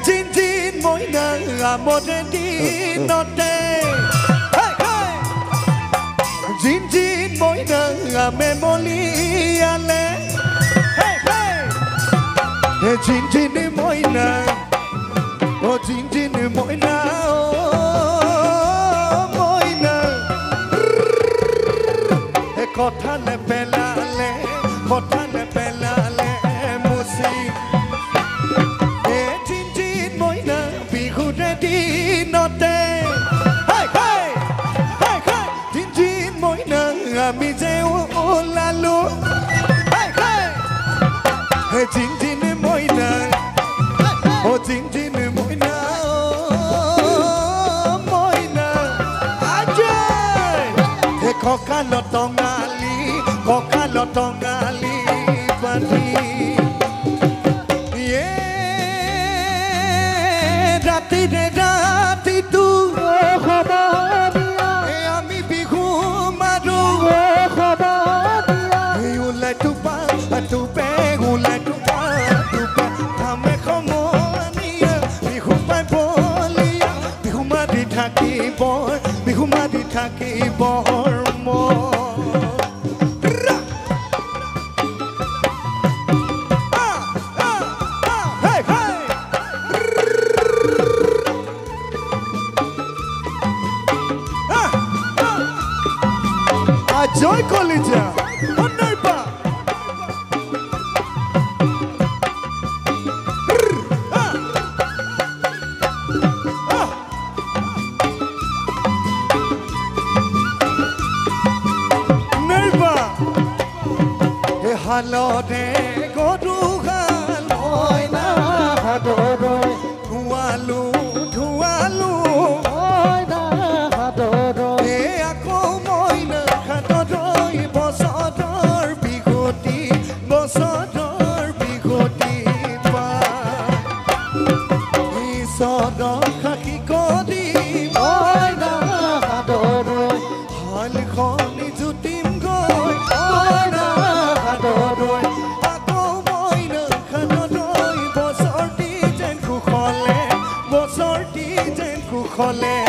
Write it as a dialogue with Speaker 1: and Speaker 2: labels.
Speaker 1: জিন জিন মইনা আমরে দিনতে জিন জিন মইনা আমে মলিয়ালে জিন জিন মইনা ও জিন জিন মইনা মইনা কথা নে পেলালে মুসি জিন জিন মইনা বিহুরে দিনতে জিন জিন মইনা আমি যে ওলালো জিন জিন মইনা ও জিন জিন মইনা মইনা আজে ককাল টঙালি পাতি রাতি তু আমি বিহু মাৰো ওলাই টোপা টোপে ওলাই টোপা আমি সমনীয়া বিহু পাই বলিয়া বিহু মাৰি থাকিব জয় কলিজা অন্যায়পা নৈবা হালতে গৰু হাল মইনা হাতলৈ ধুৱালো আকৌ মইনা হাতলৈ বছৰৰ বিঘটি ঈশ্বৰ সাক্ষী কৰি মইনা হাতলৈ হালখনি জুতিম গৈ মইনা হাতলৈ আকৌ মইনা হাতলৈ বছৰটি যেন কুশলে